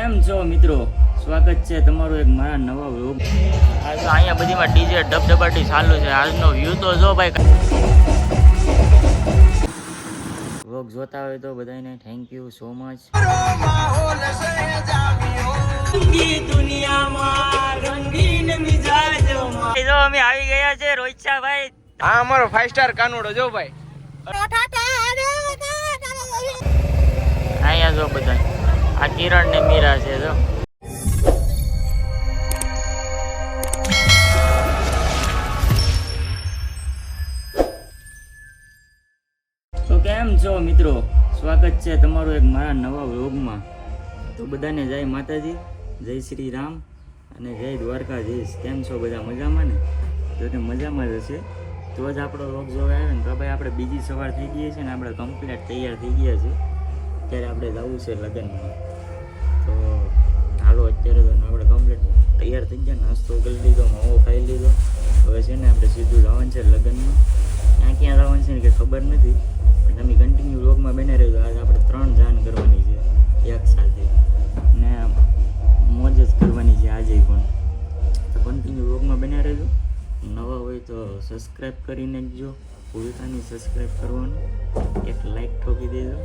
કેમ છો મિત્રો, સ્વાગત છે તમારું એક મારા નવા વ્લોગ. આજે અહીંયા બધીમાં ડીજે ડબડબાટી ચાલુ છે. આજનો વ્યૂ તો જો ભાઈ. વ્લોગ જોતા હોય તો બધાને થેન્ક યુ સો મચ. અમે આવી ગયા છે રોહિતશા ભાઈ. હા, અમારો 5 સ્ટાર કાનુડો જો ભાઈ. અહીંયા જો બધા આ કિરણ ને મીરા છે જો. તો કેમ છો મિત્રો, સ્વાગત છે તમારું એક મારા નવા વ્લોગમાં. તો બધાને જય માતાજી, જય શ્રી રામ અને જય દ્વારકાધીશ. કેમ છો બધા, મજામાં ને? જો કે મજામાં જ હશે તો જ આપણો વ્લોગ જોવા આવે ને. તો ભાઈ આપણે બીજી સવાર થઈ ગઈ છે ને, આપણે કમ્પ્લીટ તૈયાર થઈ ગયા છે. અત્યારે આપણે જવું છે લગ્નમાં. તો હાલો અત્યારે તો આપણે કમ્પ્લીટ તૈયાર થઈ ગયા, નાસ્તો કરી લીધો, માવો ખાઈ લીધો. હવે છે ને આપણે સીધું જવાનું છે લગ્નમાં. ક્યાં જવાનું છે ને કે ખબર નથી, પણ તમે કન્ટિન્યુ વ્લોગમાં બને રહેજો. આજે આપણે 3 જાન કરવાની છે એક સાથે, ને મોજ જ કરવાની છે આજે પણ. તો કન્ટિન્યુ વ્લોગમાં બને રહેજો. નવા હોય તો સબસ્ક્રાઈબ કરી નાખજો, ભૂલતા નહીં સબસ્ક્રાઈબ કરવાનું, એક લાઈક ઠોકી દેજો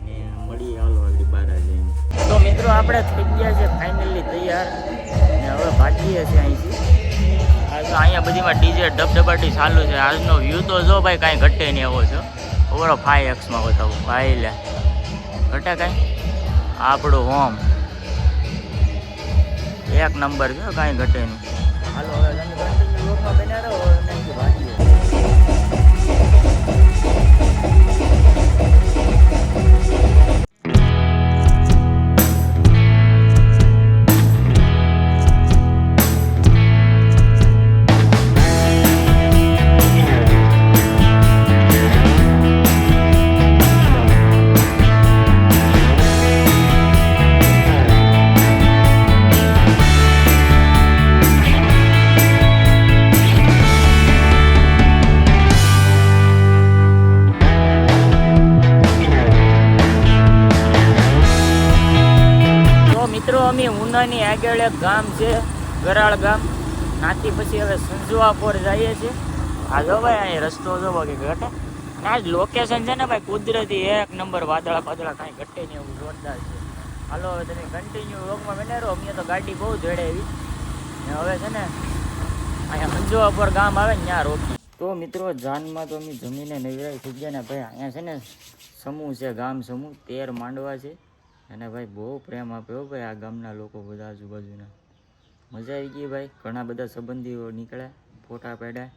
ને મળીએ હાલો આગળ બહાર જઈને. તો મિત્રો આપણે થઈ ગયા છે ફાઇનલી તૈયાર ને હવે ભાગીએ છીએ અહીંથી. અહીંયા બધીમાં ડીજે ડબડબાટી ચાલુ છે. આજનો વ્યૂ તો જો ભાઈ કાંઈ ઘટે નહીં એવો છે. ઓવરો 5x બતાવું ભાઈ, લે ઘટે કાંઈ. આપણું હોમ એક નંબર છે, કાંઈ ઘટે નહીં. હાલો હવે તમે કન્ટિન્યુ લોકમાં બન્યા રહો ને ભાગીએ. અમે ઉનાની આગળ એક ગામ છે ગરાળ ગામ, નાથી પછી હવે સંજવાપોર જઈએ છીએ. આ જો ભાઈ અહીં રસ્તો જોવો કે ઘટે. આ જ લોકેશન છે ને ભાઈ, કુદરતી એક નંબર, વાદળા પાદળા કાંઈ ઘટે નહીં એવું જોરદાર છે. હાલો હવે તમે કન્ટિન્યુ વ્લોગમાં બને રહો. અમને તો ગાડી બહુ જડે એવી ને. હવે છે ને અહીંયા સંજવાપોર ગામ આવે ને ત્યાં રોકી. તો મિત્રો જાનમાં તો અમે જમીને નવરાઈ થઈ ગયા ને ભાઈ. અહીંયા છે ને સમૂહ છે, ગામ સમૂહ 13 માંડવા છે. અને ભાઈ બહુ પ્રેમ આપ્યો ભાઈ આ ગામના લોકો બધા, આજુબાજુના. મજા આવી ગઈ ભાઈ. ઘણા બધા સંબંધીઓ નીકળ્યા, ફોટા પાડ્યા.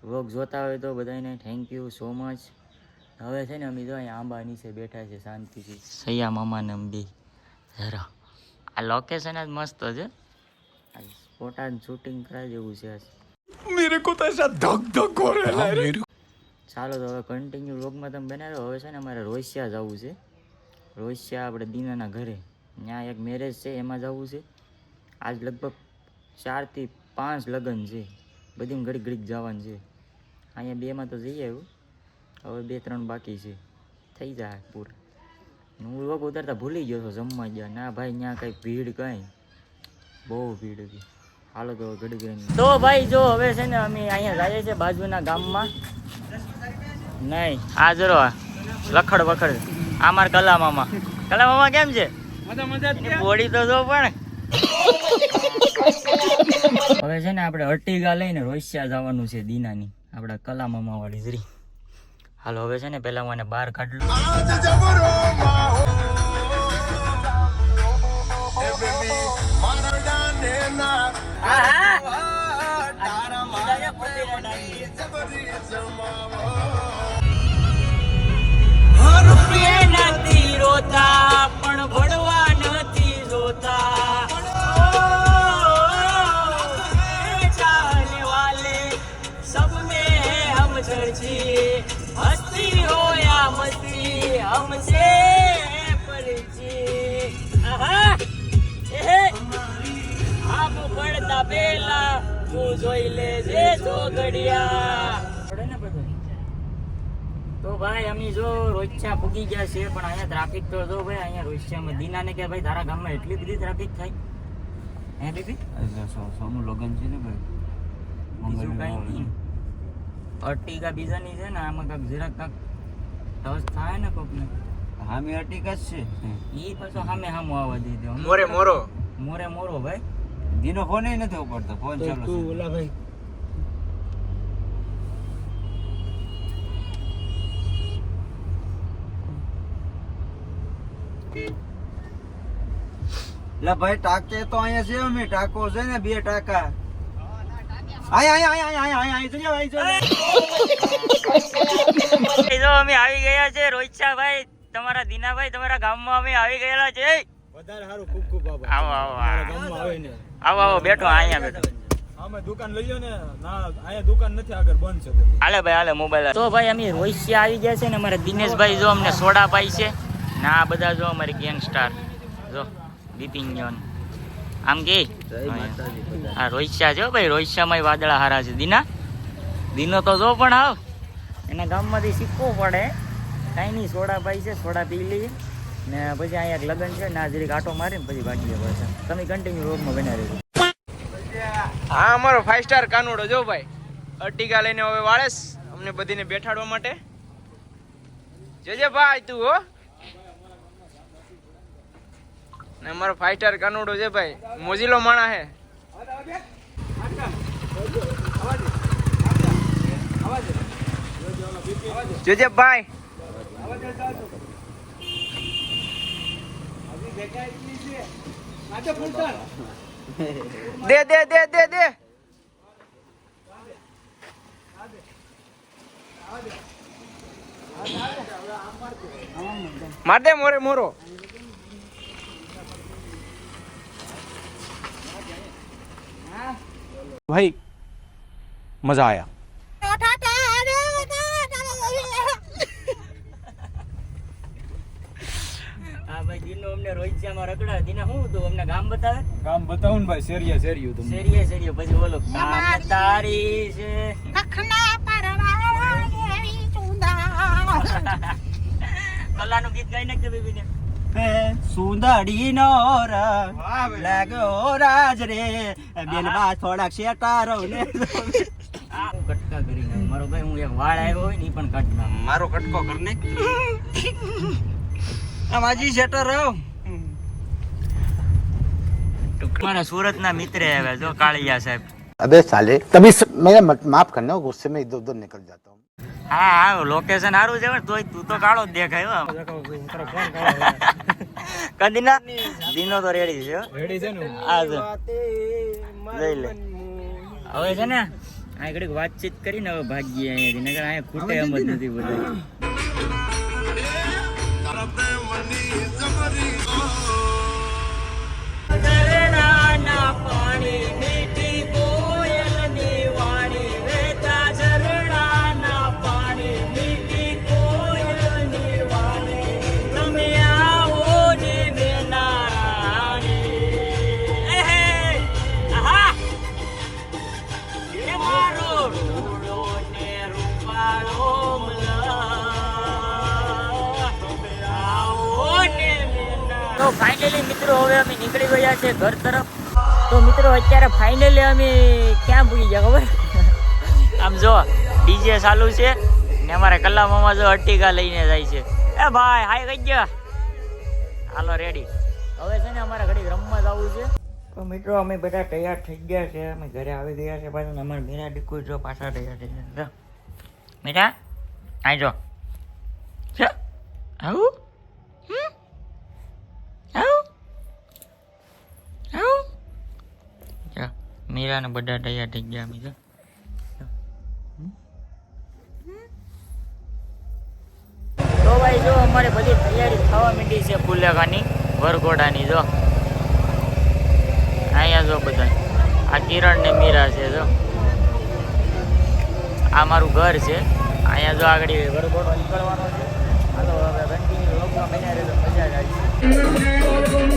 વ્લોગ જોતા હોય તો બધાને થેન્ક યુ સો મચ. હવે છે ને અમે જો અહીંયા આંબા નીચે બેઠા છે શાંતિથી, સૈયા મામાને અંબી જરા. આ લોકેશન જ મસ્ત છે, ફોટા શૂટિંગ કરાય જેવું છે. મેરે કો તો એસા ધક ધક હો રહા હે. ચાલો તો હવે કન્ટિન્યુ વ્લોગમાં તમે બનાવો. હવે છે ને અમારે રોહિતશા જવું છે. રોહિતશા આપણે દીનાના ઘરે, ત્યાં એક મેરેજ છે, એમાં જવું છે. આજ લગભગ 4 થી 5 લગ્ન છે, બધીમાં ઘડીક ઘડીક જવાનું છે. અહીંયા 2માં તો જઈ આવ્યું, હવે 2-3 બાકી છે, થઈ જાય પૂરા. હું લોકો ઉતારતા ભૂલી ગયો હતો જમવા ગયા. ના ભાઈ ત્યાં કંઈ ભીડ, કાંઈ બહુ ભીડ હતી. હાલો તો ઘડી ગઈ. તો ભાઈ જો હવે છે ને અમે અહીંયા જઈએ છીએ બાજુના ગામમાં. નહીં આ જરો લખડ વખડ. આ મારા કલા મામા. કલા મામા કેમ છે? બોડી તો જો પણ. હવે છે ને આપણે અર્ટિગા લઈને રોહિતશા જવાનું છે દીનાની, આપણા કલા મામા વાળી જરી. હાલો હવે છે ને પેલા મને બહાર કાઢ લો. નથી રોતા પણ ભણવા નથી જોતા. ચાલને વાલે સબ મેં હમ ચર્ચી, હસ્તી હો યા મસ્તી હમસે પરિચી. આપ પડતા પેલા તું જોઈ લેજે જો ઘડિયા. તો ભાઈ અમે જો રોજચા પૂગી ગયા છે પણ અહીંયા ટ્રાફિક તો જો ભાઈ અહીંયા રોજચામાં દીનાને કે ભાઈ તારા ગામમાં એટલી બધી ટ્રાફિક થાય હે બેબી સોનું લગન છે ને ભાઈ બીજું કાંઈ નહીં અર્ટિગા બીજાની છે ને આમાં કાંક જરાક કાંક ટચ થાય ને કોકને હામી અર્ટિગા જ છે ઈ પાછો સામે સામું આવવા દીધો મોરે મોરો ભાઈ દીનો ફોન નથી ઉપડતો ફોન ચાલુ છે ઓલા ભાઈ લા ભાઈ ટાકે તો અહીંયા છે અમે ટાકો છે ને 2 ટાકા આય જો અમે આવી ગયા છે રોહિતશા ભાઈ તમારા દીનાભાઈ તમારા ગામમાં અમે આવી ગયેલા છે વધારે સારું ખૂબ ખૂબ આભાર આવો આવો મારા ગામમાં આવે ને આવો બેઠો અહીંયા બેઠો અમે દુકાન લઈ લો ને ના અહીંયા દુકાન નથી આગળ બંધ છે બધી. હાલે ભાઈ હાલે મોબાઈલ તો ભાઈ અમે રોહિતશા આવી ગયા છે ને અમારા દિનેશભાઈ જો અમને સોડા પાઈ છે ને આ બધા જો અમારી ગેંગસ્ટાર જો બિપિન જોન આમ કે આ રોહિતશા છે ભાઈ રોહિતશામાં વાદળા હારા છે દીનો તો જો પણ આવ એના ગામમાંથી શીખવું પડે કાંઈ નહીં સોડા પાઈ છે સોડા પી લઈએ ને પછી અહીંયા એક લગ્ન છે ને આ જરીક આટો મારીને પછી ભાગીએ પાછા તમે કન્ટિન્યુ રોડમાં બના રહેજો હા અમારો 5 સ્ટાર કાનુડો જો ભાઈ અર્ટિગા લઈને હવે વાળેસ અમને બધીને બેઠાડવા માટે જોજે ભાઈ તું હો ને અમારો 5 સ્ટાર કાનુડો છે ભાઈ મોજીલો માણા હે જોજે ભાઈ દે દે દે દે દે मार दे मोरे मोरो भाई मजा आया હા ભાઈ દીનો અમને રોહિતશામાં રખડા દીના શું હતું અમને ગામ બતાવે કામ બતાવું ને ભાઈ શેરિયું તમને શેરીએ પછી બોલો કામ તારી છે કલાનું ગીત ગાઈ નાખજો બેબીને સુંદરી નો લાગો રાજ રે બેનબા થોડાક શેટારો ને આ હું કટકા કરીને મારો ભાઈ હું એક વાળ આવ્યો હોય ને ઈ પણ કાઢ નાખ મારો કટકો કરને આ માજી શેટર રહો મારા સુરતના મિત્ર આવ્યા જો કાળિયા સાહેબ अबे साले तभी मेरा माफ करना गुस्से में इधर उधर निकल जाता हूँ હા હા લોકેશન સારું છે પણ તોય તું તો કાળો જ દેખાય હો કદીના દીનો તો રેડી છે હો. રેડી છે ને આ જો લઈ લે હવે છે ને આ ઘડીક વાતચીત કરીને હવે ભાગીએ અહીંયાથી નકર અહીંયા ખૂટે એમ જ નથી બધા તો ફાઇનલી મિત્રો હવે અમે નીકળી ગયા છે ઘર તરફ તો મિત્રો અત્યારે ફાઇનલી અમે ક્યાં પૂગી ગયા ખબર આમ જો ડીજે ચાલુ છે ને અમારે કલામાં જો અર્ટિગા લઈને જાય છે એ ભાઈ હાય કઈ ગયા હાલો રેડી હવે છે ને અમારે ઘડી રમવા જવું છે તો મિત્રો અમે બધા તૈયાર થઈ ગયા છે અમે ઘરે આવી ગયા છે પાછા અમારે મીરા દીકુ જો પાછા તૈયાર થઈ ગયા મીરા આઈ જો છે આવું મીરા ને બધા તૈયાર થઈ ગયા મીરા તો ભાઈ જો અમારે બધી તૈયારી થવા માંડી છે ફુલેખાની વરઘોડાની જો અહીંયા જો બધા આ કિરણ ને મીરા છે જો આ મારું ઘર છે અહીંયા જો આગળ વરઘોડો નીકળવાનો છે હાલો હવે કન્ટિન્યુ લોકમાં બન્યા રહેજો મજા જ આવી